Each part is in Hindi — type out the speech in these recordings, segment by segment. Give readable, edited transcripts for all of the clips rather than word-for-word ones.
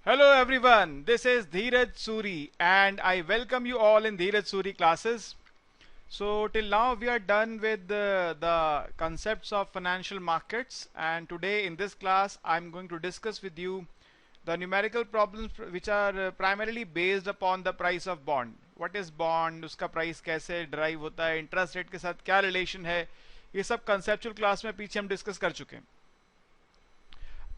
Hello everyone, this is Dheeraj Suri and I welcome you all in Dheeraj Suri classes. So till now we are done with the concepts of financial markets, and today in this class I'm going to discuss with you the numerical problems which are primarily based upon the price of bond. What is bond, उसका price कैसे derive होता है, interest rate के साथ क्या relation है, ये सब conceptual class में पीछे हम discuss कर चुके हैं.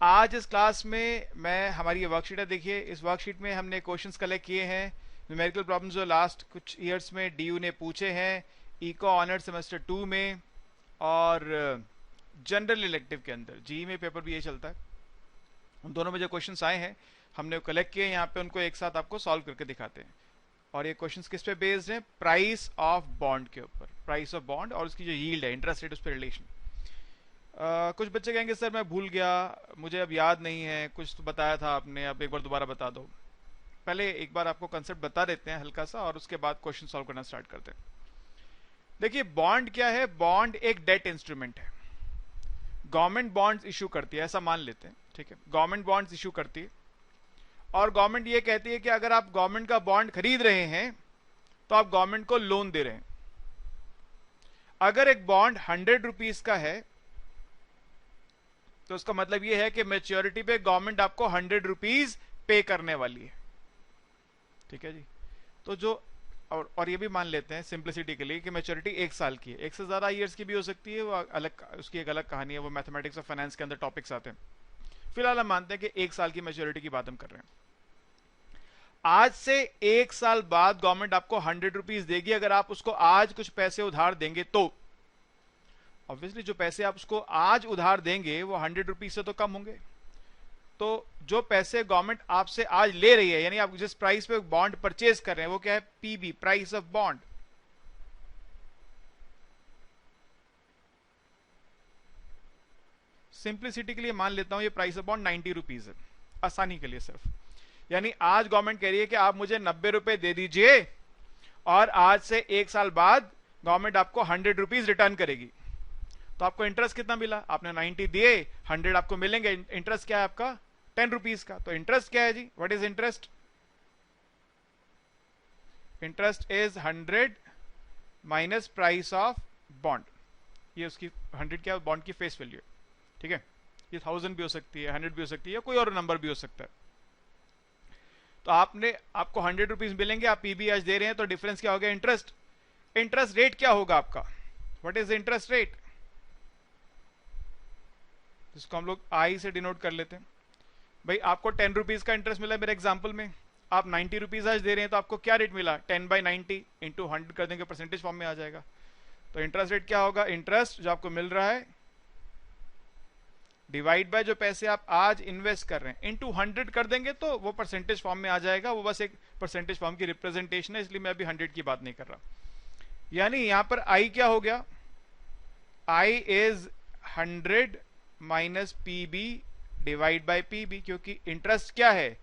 आज इस क्लास में मैं हमारी ये वर्कशीट है, देखिए इस वर्कशीट में हमने क्वेश्चंस कलेक्ट किए हैं, न्यूमेरिकल प्रॉब्लम्स जो लास्ट कुछ ईयर्स में डीयू ने पूछे हैं इको ऑनर्ड सेमेस्टर 2 में और जनरल इलेक्टिव के अंदर जी में पेपर भी ये चलता है. उन दोनों में जो क्वेश्चंस आए हैं हमने कलेक्ट किए यहाँ पे, उनको एक साथ आपको सॉल्व करके दिखाते हैं. और ये क्वेश्चंस किस पे बेस्ड हैं? प्राइस ऑफ बॉन्ड के ऊपर, प्राइस ऑफ बॉन्ड और उसकी जो यील्ड है, इंटरेस्ट रेट, उस पर रिलेशन. कुछ बच्चे कहेंगे सर मैं भूल गया, मुझे अब याद नहीं है, कुछ तो बताया था आपने, अब एक बार दोबारा बता दो. पहले एक बार आपको कंसेप्ट बता देते हैं हल्का सा और उसके बाद क्वेश्चन सॉल्व करना स्टार्ट करते हैं. देखिए बॉन्ड क्या है? बॉन्ड एक डेट इंस्ट्रूमेंट है. गवर्नमेंट बॉन्ड्स इशू करती है, ऐसा मान लेते हैं, ठीक है. गवर्नमेंट बॉन्ड्स इशू करती है और गवर्नमेंट ये कहती है कि अगर आप गवर्नमेंट का बॉन्ड खरीद रहे हैं तो आप गवर्नमेंट को लोन दे रहे हैं. अगर एक बॉन्ड 100 रुपीज का है तो उसका मतलब यह है कि मैच्योरिटी पे गवर्नमेंट आपको 100 रुपीज पे करने वाली है, ठीक है जी. तो जो और ये भी मान लेते हैं सिंप्लिसिटी के लिए कि मैच्योरिटी 1 साल की है, एक से ज्यादा ईयर्स की भी हो सकती है, वो अलग, उसकी एक अलग कहानी है, वो मैथमेटिक्स और फाइनेंस के अंदर टॉपिक्स आते हैं. फिलहाल हम मानते हैं कि 1 साल की मैच्योरिटी की बात हम कर रहे हैं. आज से 1 साल बाद गवर्नमेंट आपको 100 रुपीज देगी. अगर आप उसको आज कुछ पैसे उधार देंगे तो ऑब्वियसली जो पैसे आप उसको आज उधार देंगे वो 100 रुपीज से तो कम होंगे. तो जो पैसे गवर्नमेंट आपसे आज ले रही है, यानी आप जिस प्राइस पे बॉन्ड परचेज कर रहे हैं, वो क्या है? PB, price of bond. Simplicity के लिए मान लेता हूं ये प्राइस ऑफ बॉन्ड 90 रुपीज है, आसानी के लिए सिर्फ. यानी आज गवर्नमेंट कह रही है कि आप मुझे 90 रुपए दे दीजिए और आज से 1 साल बाद गवर्नमेंट आपको 100 रुपीज रिटर्न करेगी. तो आपको इंटरेस्ट कितना मिला? आपने 90 दिए, 100 आपको मिलेंगे. इंटरेस्ट क्या है आपका? 10 रुपीज का. तो इंटरेस्ट क्या है जी? What is interest? Interest is 100 minus price of bond. ये उसकी 100 क्या बॉन्ड की फेस वैल्यू है, ठीक है. ये 1000 भी हो सकती है, 100 भी हो सकती है, कोई और नंबर भी हो सकता है. तो आपको 100 रुपीज मिलेंगे, आप पीबी आज दे रहे हैं, तो डिफरेंस क्या हो गया? इंटरेस्ट. इंटरेस्ट रेट क्या होगा आपका? What is interest rate? जिसको हम लोग आई से डिनोट कर लेते हैं. भाई आपको 10 रुपीज का इंटरेस्ट मिला मेरे एग्जांपल में, आप 90 रुपीज आज दे रहे हैं, तो आपको क्या रेट मिला? 10/90 इंटू 100 कर देंगे, परसेंटेज फॉर्म में आ जाएगा. तो इंटरेस्ट रेट क्या होगा? इंटरेस्ट जो आपको मिल रहा है डिवाइड बाय जो पैसे आप आज इन्वेस्ट कर रहे हैं इंटू 100 कर देंगे, तो वो परसेंटेज फॉर्म में आ जाएगा. वो बस एक परसेंटेज फॉर्म की रिप्रेजेंटेशन है, इसलिए मैं अभी 100 की बात नहीं कर रहा. यानी यहां पर आई क्या हो गया? I is 100 minus PB divide by PB, क्योंकि इंटरेस्ट क्या है?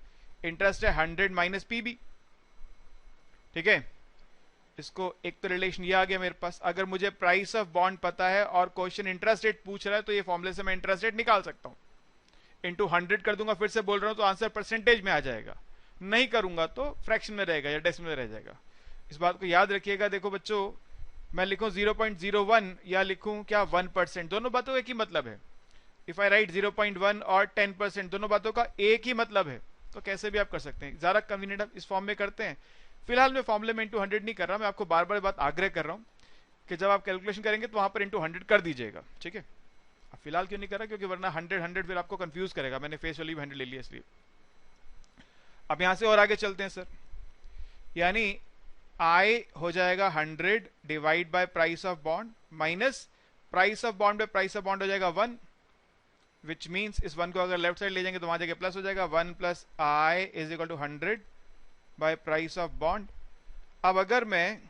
इंटरेस्ट है 100 माइनस पीबी, ठीक है. इसको एक तो रिलेशन ये आ गया मेरे पास. अगर मुझे प्राइस ऑफ बॉन्ड पता है और क्वेश्चन इंटरेस्ट रेट पूछ रहा है, तो ये फॉर्मूले से मैं इंटरेस्ट रेट निकाल सकता हूं. इंटू 100 कर दूंगा, फिर से बोल रहा हूं, तो आंसर परसेंटेज में आ जाएगा. नहीं करूंगा तो फ्रैक्शन में रहेगा या डेसिमल में रह जाएगा. इस बात को याद रखिएगा. देखो बच्चों, मैं लिखूं 0.01 या लिखूं क्या 1%, दोनों बातों का एक ही मतलब है. इफ आई राइट 0.1 और 10%, दोनों बातों का एक ही मतलब है. तो कैसे भी आप कर सकते हैं, ज्यादा कन्वीनियंट आप इस फॉर्म में करते हैं. फिलहाल मैं फॉर्मूले में इंटू 100 नहीं कर रहा, मैं आपको बार बार बात आग्रह कर रहा हूं कि जब आप कैलकुलेशन करेंगे तो वहां पर इंटू 100 कर दीजिएगा, ठीक है. फिलहाल क्यों नहीं कर रहा? क्योंकि वरना 100 फिर आपको कंफ्यूज करेगा. मैंने फेस वैल्यू 100 ले लिया इसलिए. अब यहां से और आगे चलते हैं सर. यानी आई हो जाएगा 100 divide by price of bond minus price of bond by price of bond हो जाएगा 1, विच मीन्स इस 1 को अगर लेफ्ट साइड ले जाएंगे तो वहां जगह प्लस हो जाएगा. 1 plus I is equal to 100 by price of bond. अब अगर मैं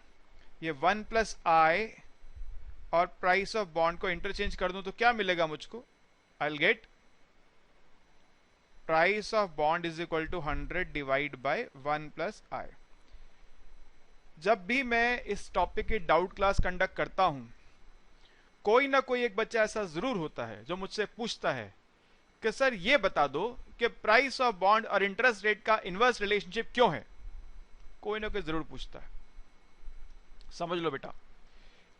ये 1 प्लस आई और प्राइस ऑफ बॉन्ड को इंटरचेंज कर दूं तो क्या मिलेगा मुझको? I will get price of bond is equal to 100 divide by 1 plus I. जब भी मैं इस टॉपिक की डाउट क्लास कंडक्ट करता हूं, कोई ना कोई एक बच्चा ऐसा जरूर होता है जो मुझसे पूछता है कि सर ये बता दो कि प्राइस ऑफ बॉन्ड और इंटरेस्ट रेट का इनवर्स रिलेशनशिप क्यों है, कोई ना कोई जरूर पूछता है। समझ लो बेटा,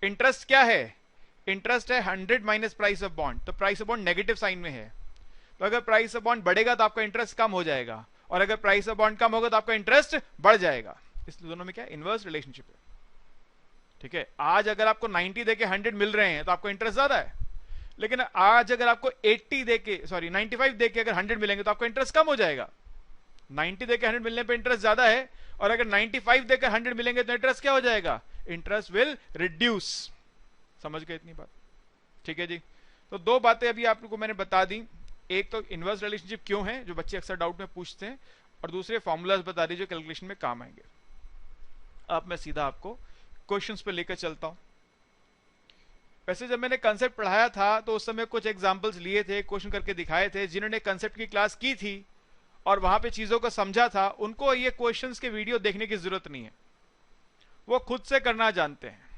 इंटरेस्ट क्या है, इंटरेस्ट है 100 माइनस प्राइस ऑफ बॉन्ड, तो price of bond negative sign में है, तो अगर प्राइस ऑफ बॉन्ड बढ़ेगा तो आपका इंटरेस्ट कम हो जाएगा, और अगर प्राइस ऑफ बॉन्ड कम होगा तो आपका इंटरेस्ट बढ़ जाएगा। इसलिए दोनों में क्या इनवर्स रिलेशनशिप है। ठीक है, आज अगर आपको 90 देके 100 मिल रहे हैं तो आपको इंटरेस्ट ज्यादा है, लेकिन आज अगर आपको 95 देके अगर 100 मिलेंगे तो आपको इंटरेस्ट कम हो जाएगा। 90 देके 100 मिलने पे इंटरेस्ट ज्यादा है, और अगर 95 देकर 100 मिलेंगे तो इंटरेस्ट क्या हो जाएगा, इंटरेस्ट विल रिड्यूस। समझ गए इतनी बात? ठीक है जी। तो दो बातें अभी आपको मैंने बता दी, एक तो इनवर्स रिलेशनशिप क्यों है जो बच्चे अक्सर डाउट में पूछते हैं, और दूसरे फॉर्मूलाज बता दी जो कैलकुलेशन में काम आएंगे। अब मैं सीधा आपको क्वेश्चंस पे लेकर चलता हूं। वैसे जब मैंने कंसेप्ट पढ़ाया था तो उस समय कुछ एग्जांपल्स लिए थे, क्वेश्चन करके दिखाए थे। जिन्होंने कंसेप्ट की क्लास की थी और वहां पे चीजों को समझा था, उनको ये क्वेश्चंस के वीडियो देखने की जरूरत नहीं है, वो खुद से करना जानते हैं।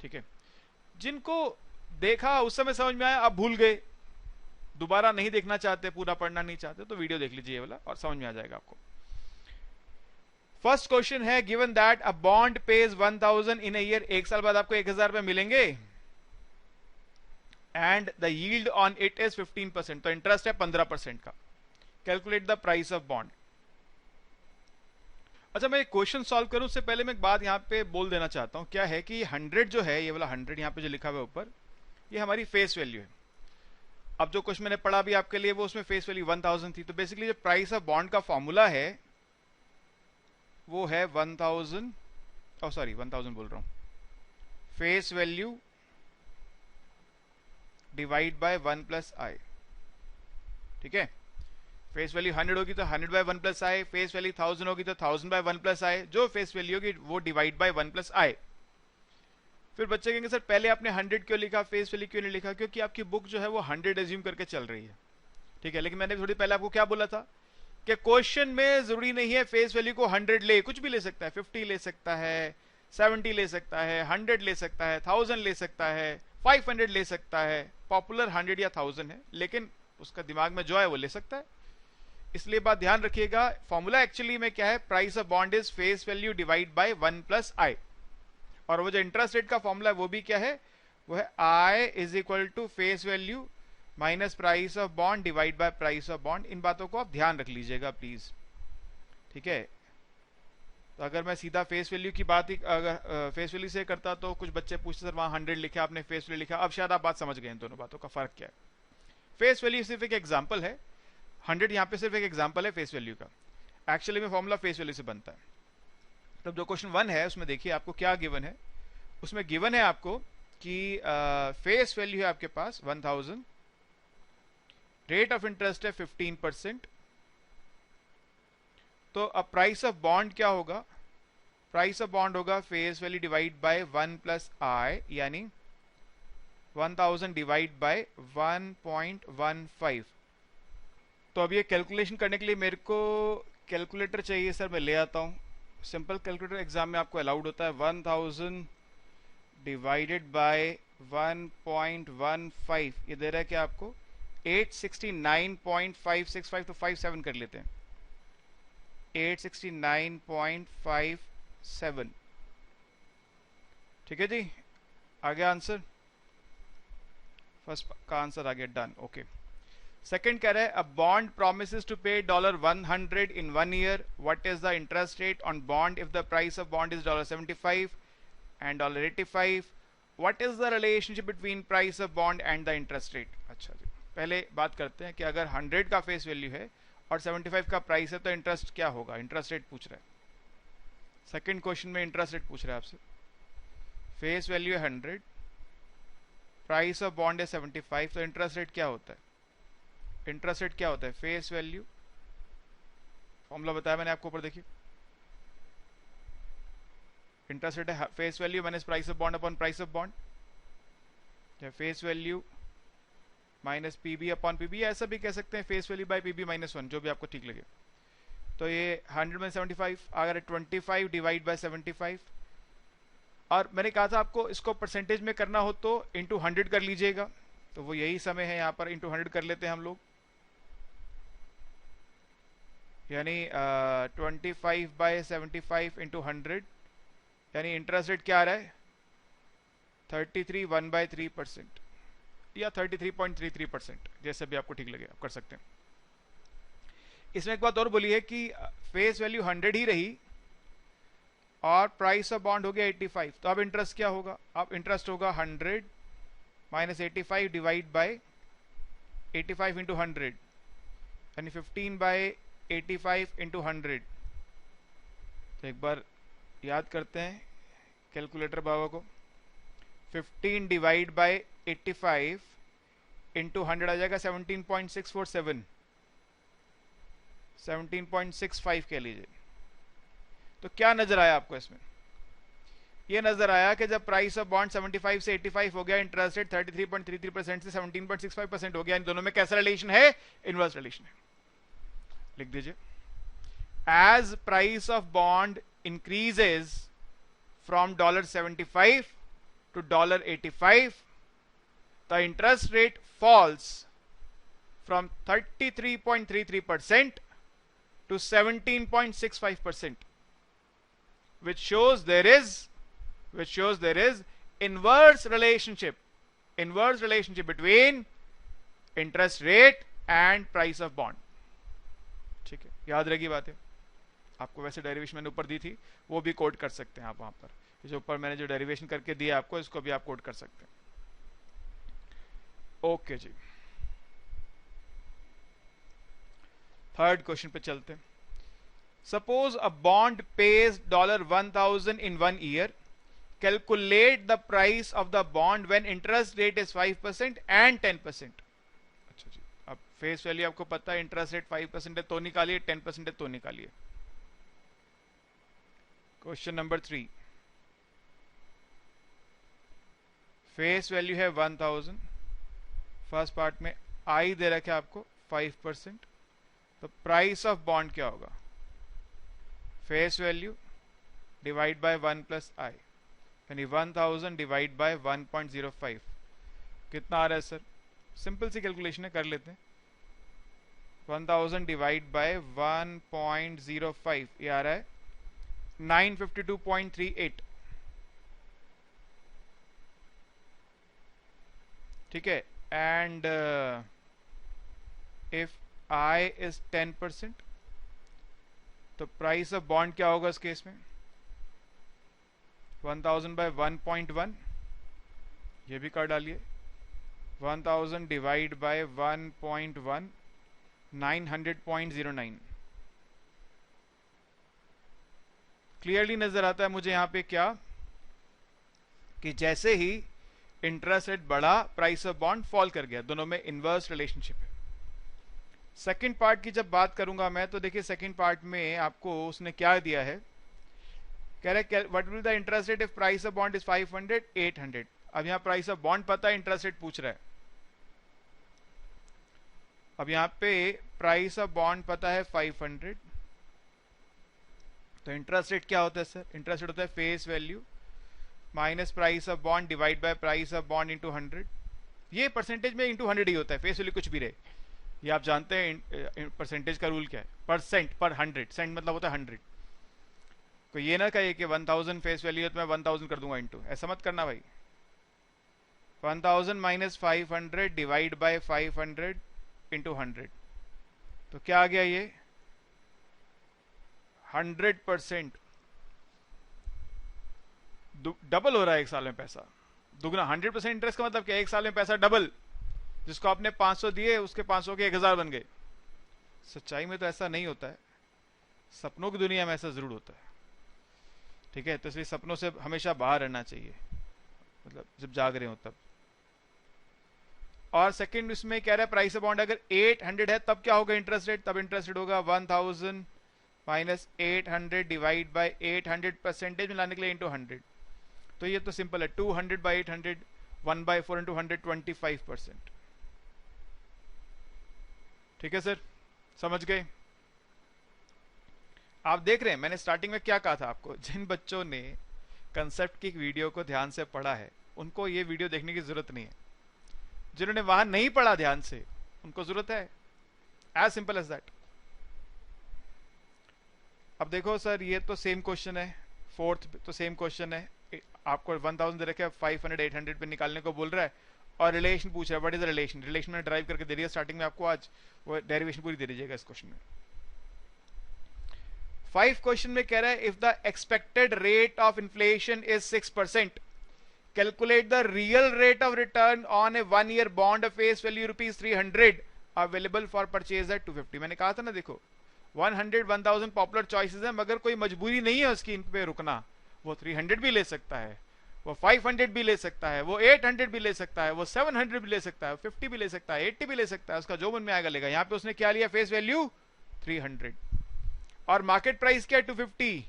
ठीक है, जिनको देखा उस समय समझ में आया, अब भूल गए, दोबारा नहीं देखना चाहते, पूरा पढ़ना नहीं चाहते, तो वीडियो देख लीजिए ये वाला और समझ में आ जाएगा आपको। फर्स्ट क्वेश्चन है, given that a bond page 1000 in a year, एक साल बाद आपको 1000 रुपए मिलेंगे, and the yield on it is 15%, तो इंटरेस्ट है 15% का। Calculate the price of bond. अच्छा, मैं क्वेश्चन सॉल्व करूं उससे पहले मैं एक बात यहां पे बोल देना चाहता हूं। क्या है कि 100 जो है, ये वाला 100 यहां पे जो लिखा हुआ है ऊपर, ये हमारी फेस वैल्यू है। अब जो क्वेश्चन मैंने पढ़ा भी आपके लिए, वो उसमें फेस वैल्यू 1000 थी, तो बेसिकली जो प्राइस ऑफ बॉन्ड का फॉर्मूला है वो है 1000 बोल रहा हूं, face value divide by 1 plus I. ठीक है, फेस वैल्यू 100 होगी तो 100 by 1 plus I, face value 1000 होगी तो 1000 बाय 1 प्लस आई, जो फेस वैल्यू होगी वो डिवाइड बाय 1 प्लस आई। फिर बच्चे कहेंगे सर पहले आपने 100 क्यों लिखा, फेस वैल्यू क्यों नहीं लिखा? क्योंकि आपकी बुक जो है वो 100 एज्यूम करके चल रही है। ठीक है, लेकिन मैंने थोड़ी पहले आपको क्या बोला था कि क्वेश्चन में जरूरी नहीं है फेस वैल्यू को 100 ले, कुछ भी ले सकता है, 50 ले सकता है, 70 ले सकता है, 100 ले सकता है, 1000 ले सकता है, 500 ले सकता है। पॉपुलर 100 या 1000 है, लेकिन उसका दिमाग में जो है वो ले सकता है। इसलिए बात ध्यान रखिएगा, फॉर्मूला एक्चुअली में क्या है, price of bond is face value divide by 1 plus I, और वो जो इंटरेस्ट रेट का फॉर्मूला है वो भी क्या है, वो है I is equal to face value minus price of bond divide by price of bond. इन बातों को आप ध्यान रख लीजिएगा प्लीज। ठीक है, तो अगर मैं सीधा फेस वैल्यू की बात ही अगर फेस वैल्यू से करता तो कुछ बच्चे पूछते सर वहां 100 लिखा आपने, फेस वैल्यू लिखा। अब शायद आप बात समझ गए इन दोनों बातों का फर्क क्या है। फेस वैल्यू सिर्फ एक एग्जाम्पल है, 100 यहाँ पे सिर्फ एक एग्जाम्पल है फेस वैल्यू का। एक्चुअली में फॉर्मूला फेस वैल्यू से बनता है। तब जो क्वेश्चन 1 है उसमें देखिए आपको क्या गिवन है। उसमें गिवन है आपको कि फेस वैल्यू है आपके पास 1000, रेट ऑफ इंटरेस्ट है 15%, तो अब प्राइस ऑफ बॉन्ड क्या होगा, प्राइस ऑफ बॉन्ड होगा face value divide by 1 plus I, यानी 1000 डिवाइड बाय 1.15। तो अब ये कैलकुलेशन करने के लिए मेरे को कैलकुलेटर चाहिए सर, मैं ले आता हूं। सिंपल कैलकुलेटर एग्जाम में आपको अलाउड होता है। 1000 डिवाइडेड बाय 1.15, ये दे रहा है कि आपको 869.565, तो 57 कर लेते हैं, 869.57। ठीक है जी, आ गया आंसर, फर्स्ट का आंसर आ गया, डन। ओके, सेकंड कह रहा है अ बॉन्ड प्रोमिसेस टू पे $100 इन 1 year, what is the interest rate on bond if the price of bond is $75 and $85, what is the relationship between price of bond and the interest rate? अच्छा जी, पहले बात करते हैं कि अगर 100 का फेस वैल्यू है और 75 का प्राइस है तो इंटरेस्ट क्या होगा, इंटरेस्ट रेट पूछ रहा है। सेकंड क्वेश्चन में इंटरेस्ट रेट पूछ रहा है आपसे। फेस वैल्यू है 100, प्राइस ऑफ बॉन्ड है 75, तो इंटरेस्ट रेट क्या होता है, इंटरेस्ट रेट क्या होता है, फेस वैल्यू, फॉर्मूला बताया मैंने आपको ऊपर, देखिए इंटरेस्ट रेट है face value minus price of bond upon price of bond, face value minus PB upon PB, ऐसा भी कह सकते हैं face value by PB minus 1, जो भी आपको ठीक लगे। तो ये 100 में 75 अगर 25 डिवाइड बाय 75, और मैंने कहा था आपको इसको परसेंटेज में करना हो तो इंटू 100 कर लीजिएगा, तो वो यही समय है यहाँ पर, इंटू 100 कर लेते हैं हम लोग। यानी 25/75 इंटू 100, यानी इंटरेस्ट रेट क्या आ रहा है 33 1/3% या 33.33%, जैसे भी आपको ठीक लगे आप कर सकते हैं। इसमें एक बात और बोली है कि फेस वैल्यू 100 ही रही और प्राइस ऑफ बॉन्ड हो गया 85, तो अब इंटरेस्ट क्या होगा, अब इंटरेस्ट होगा 100 माइनस 85 डिवाइड बाय 85 इंटू 100, यानी 15/85 इंटू 100। तो एक बार याद करते हैं कैलकुलेटर बाबा को, 15 डिवाइड बाय 85 इंटू 100 आ जाएगा 17.647, 17.65 कह लीजिए। तो क्या नजर आया आपको इसमें, ये नजर आया कि जब प्राइस ऑफ बॉन्ड 75 से 85 हो गया, इंटरेस्ट रेट 33.33% से 17.65% हो गया, इन दोनों में कैसा रिलेशन है, इनवर्स रिलेशन है। लिख दीजिए, as price of bond increases from $75 to $85, the interest rate falls from 33.33% to 17.65%, which shows there is inverse relationship between interest rate and price of bond। ठीक है, याद रहेगी बातें। आपको वैसे डेरिवेशन मैंने ऊपर दी थी, वो भी कोड कर सकते हैं आप वहां पर, जो ऊपर मैंने जो डेरिवेशन करके दिया आपको, इसको भी आप कोड कर सकते हैं। ओके जी, थर्ड क्वेश्चन पे चलते हैं। Suppose a bond page $1,000 in 1 year, calculate the price of the bond when interest rate is 5% and 10%। अच्छा जी, अब फेस वैल्यू आपको पता है, इंटरेस्ट रेट 5% है तो निकालिए, 10% है तो निकालिए। क्वेश्चन नंबर 3, फेस वैल्यू है 1000, फर्स्ट पार्ट में आई दे रखा है आपको 5%, तो प्राइस ऑफ बॉन्ड क्या होगा, face value divide by 1 plus I, यानी 1000 डिवाइड बाय 1.05, कितना आ रहा है सर, सिंपल सी कैलकुलेशन है, कर लेते हैं। 1000 डिवाइड बाय 1.05, ये आ रहा है 952.38। ठीक है, एंड इफ आई इज 10%, तो प्राइस ऑफ बॉन्ड क्या होगा इस केस में, 1000 बाय 1.1, ये भी कर डालिए, 1000 डिवाइड बाय 1.1, 900.09। क्लियरली नजर आता है मुझे यहां पे क्या, कि जैसे ही इंटरेस्ट रेट बढ़ा प्राइस ऑफ बॉन्ड फॉल कर गया, दोनों में इनवर्स रिलेशनशिप है। सेकंड पार्ट की जब बात करूंगा मैं, तो देखिए सेकंड पार्ट में आपको उसने क्या दिया है, कह रहा है what will the interest rate if price of bond is 500 800। अब यहां प्राइस ऑफ बॉन्ड पता है, इंटरेस्ट रेट पूछ रहा है। अब यहां पे प्राइस ऑफ बॉन्ड पता है 500, तो इंटरेस्ट रेट क्या होता है सर, इंटरेस्ट रेट होता है face value minus price of bond divide by price of bond into 100। ये परसेंटेज में इंटू 100 ही होता है, फेस वैल्यू कुछ भी रहे, ये आप जानते हैं परसेंटेज का रूल क्या है, परसेंट पर 100, सेंट मतलब होता है 100। तो ये ना कहे कि 1000 फेस वैल्यू है तो मैं 1000 कर दूंगा इंटू, ऐसा मत करना भाई। 1000 माइनस 500 डिवाइड बाय 500 इंटू 100, तो क्या आ गया ये 100%, डबल हो रहा है एक साल में पैसा, दुगना। 100% इंटरेस्ट का मतलब क्या, एक साल में पैसा डबल, जिसको आपने 500 दिए उसके 500 के 1000 बन गए। सच्चाई में तो ऐसा नहीं होता है, सपनों की दुनिया में ऐसा जरूर होता है। ठीक है, तो इसलिए सपनों से हमेशा बाहर रहना चाहिए, मतलब जब जाग रहे हो तब। और सेकंड इसमें कह रहा है प्राइस ऑफ बॉन्ड अगर 800 है तब क्या होगा इंटरेस्ट रेट, तब इंटरेस्ट रेट होगा 1000 माइनस 800 डिवाइड बाय 800, परसेंटेज में लाने के लिए इंटू 100। तो ये तो सिंपल है, 200 बाई 800, 1/4 इंटू 100, 25%। ठीक है सर, समझ गए। आप देख रहे हैं मैंने स्टार्टिंग में क्या कहा था आपको, जिन बच्चों ने कंसेप्ट की वीडियो को ध्यान से पढ़ा है उनको ये वीडियो देखने की जरूरत नहीं है, जिन्होंने वहां नहीं पढ़ा ध्यान से उनको जरूरत है, एज सिंपल एज दैट। अब देखो सर ये तो सेम क्वेश्चन है, फोर्थ तो सेम क्वेश्चन है, आपको 1000 दे रखा है, 500 800 पे निकालने को बोल रहा है और रिलेशन पूछ रहा है, what is the relation. Relation मैंने ड्राइव करके दे दिया स्टार्टिंग में आपको, आज वो डेरिवेशन पूरी दे दीजिएगा इस क्वेश्चन में। 5 क्वेश्चन में कह रहा है if the expected rate of inflation is 6%, calculate the real rate of return on a 1 year bond of face value ₹300 available for purchase at 250। मैंने कहा था ना, देखो 100 1000 पॉपुलर चॉइसेस है, मगर कोई मजबूरी नहीं है उसकी इन पे रुकना। वो 300 भी ले सकता है, वो 500 भी ले सकता है, वो 800 भी ले सकता है, वो 700 भी ले सकता है, 50 भी ले सकता है, 80 भी ले सकता है, उसका जो मन में आएगा लेगा। यहाँ पे उसने क्या लिया, फेस वैल्यू 300 और मार्केट प्राइस क्या है 250।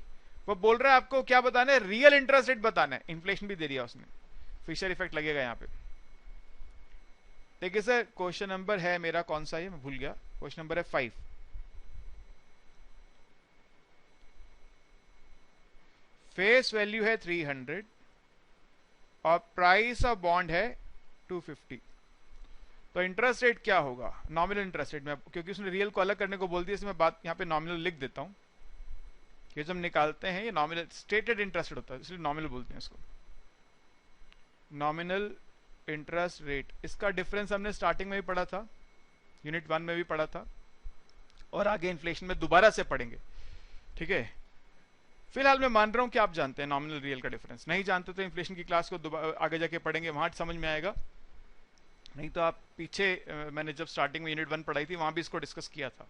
वो बोल रहा है आपको क्या बताना है, रियल इंटरेस्ट रेट बताना है। इन्फ्लेशन भी दे दिया उसने, फिशर इफेक्ट लगेगा यहाँ पे। देखिए सर क्वेश्चन नंबर है मेरा कौन सा है, मैं भूल गया, क्वेश्चन नंबर है 5। फेस वैल्यू है 300 और प्राइस ऑफ बॉन्ड है 250। तो इंटरेस्ट रेट क्या होगा, नॉमिनल इंटरेस्ट रेट में, क्योंकि उसने रियल को अलग करने को बोल दिया, इसलिए मैं बात यहाँ पे नॉमिनल लिख देता हूँ। ये जो हम निकालते हैं ये नॉमिनल स्टेटेड इंटरेस्ट रेट होता है, इसलिए नॉमिनल बोलते हैं इसको, नॉमिनल इंटरेस्ट रेट। इसका डिफरेंस हमने स्टार्टिंग में भी पढ़ा था, यूनिट 1 में भी पढ़ा था और आगे इन्फ्लेशन में दोबारा से पढ़ेंगे, ठीक है। फिलहाल मैं मान रहा हूं कि आप जानते हैं नॉमिनल रियल का डिफरेंस। नहीं जानते तो इन्फ्लेशन की क्लास को आगे जाके पढ़ेंगे, वहां समझ में आएगा। नहीं तो आप पीछे मैंने जब स्टार्टिंग में यूनिट 1 पढ़ाई थी वहां भी इसको डिस्कस किया था,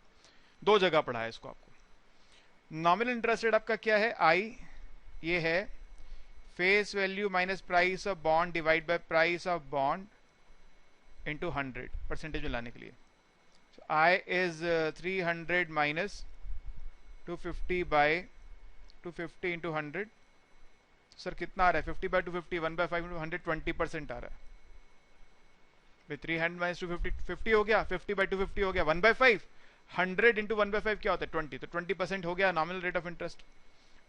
2 जगह पढ़ा है इसको आपको। नॉमिनल इंटरेस्ट रेट आपका क्या है, आई, ये है face value minus price of bond divide by price of bond into 100 percentage में लाने के लिए। I is 300 minus 250 by 250 into 100। Sir कितना आ रहा है, 50 बाय 250, 1/5 इंटू 120% आ रहा है। 300 माइनस 250 50 हो गया, 50 बाय 250 हो गया 1/5, 100 इंटू 1/5 क्या होता है 20, तो 20% हो गया नॉमिनल रेट ऑफ इंटरेस्ट।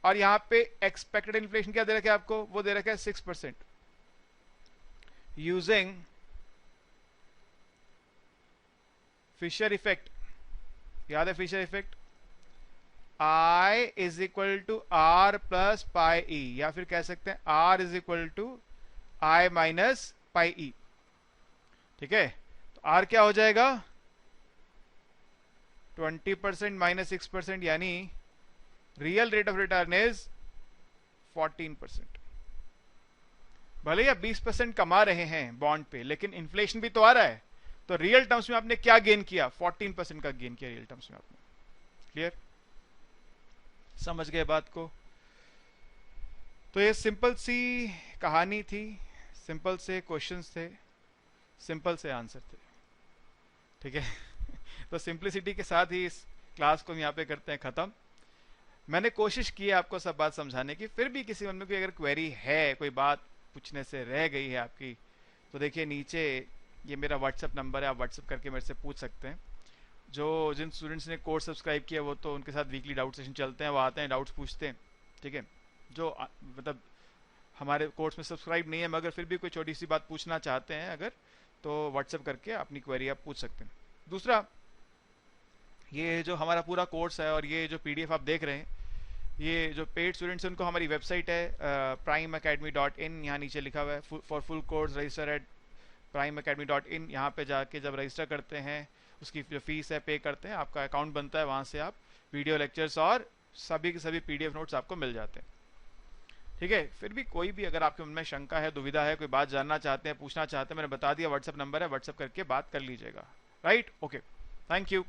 और यहाँ पे एक्सपेक्टेड इन्फ्लेशन क्या दे रखा है आपको, वो दे रखा है 6%। यूजिंग फिशर इफेक्ट, याद है Fisher effect, I is equal to R plus pi E, या फिर कह सकते हैं R is equal to I minus pi E, ठीक है। तो R क्या हो जाएगा 20% माइनस 6%, यानी real rate of return is 14%। भले ही आप 20% कमा रहे हैं बॉन्ड पे, लेकिन इन्फ्लेशन भी तो आ रहा है, तो रियल टर्म्स में आपने क्या गेन किया, 14% का गेन किया रियल टर्म्स में आपने। क्लियर, समझ गए बात को। तो ये सिंपल सी कहानी थी, सिंपल से क्वेश्चंस थे, सिंपल से आंसर थे, ठीक है। तो सिंप्लिसिटी के साथ ही इस क्लास को हम यहाँ पे करते हैं खत्म। मैंने कोशिश की है आपको सब बात समझाने की, फिर भी किसी मन में कोई अगर क्वेरी है, कोई बात पूछने से रह गई है आपकी, तो देखिए नीचे ये मेरा व्हाट्सएप नंबर है, आप व्हाट्सएप करके मेरे से पूछ सकते हैं। जो जिन स्टूडेंट्स ने कोर्स सब्सक्राइब किया वो तो उनके साथ वीकली डाउट सेशन चलते हैं, वो आते हैं डाउट्स पूछते हैं, ठीक है। जो मतलब हमारे कोर्स में सब्सक्राइब नहीं है मगर फिर भी कोई छोटी सी बात पूछना चाहते हैं अगर, तो व्हाट्सएप करके अपनी क्वेरी आप पूछ सकते हैं। दूसरा, ये जो हमारा पूरा कोर्स है और ये जो PDF आप देख रहे हैं, ये जो पेड स्टूडेंट्स हैं उनको हमारी वेबसाइट है primeacademy.in, यहाँ नीचे लिखा हुआ है for full course register eight primeacademy.in। यहाँ पे जाके जब रजिस्टर करते हैं उसकी जो फीस है पे करते हैं, आपका अकाउंट बनता है, वहाँ से आप वीडियो लेक्चर्स और सभी के सभी PDF नोट्स आपको मिल जाते हैं, ठीक है। फिर भी कोई भी अगर आपके मन में शंका है, दुविधा है, कोई बात जानना चाहते हैं, पूछना चाहते हैं, मैंने बता दिया व्हाट्सएप नंबर है, व्हाट्सएप करके बात कर लीजिएगा, राइट। Okay, thank you.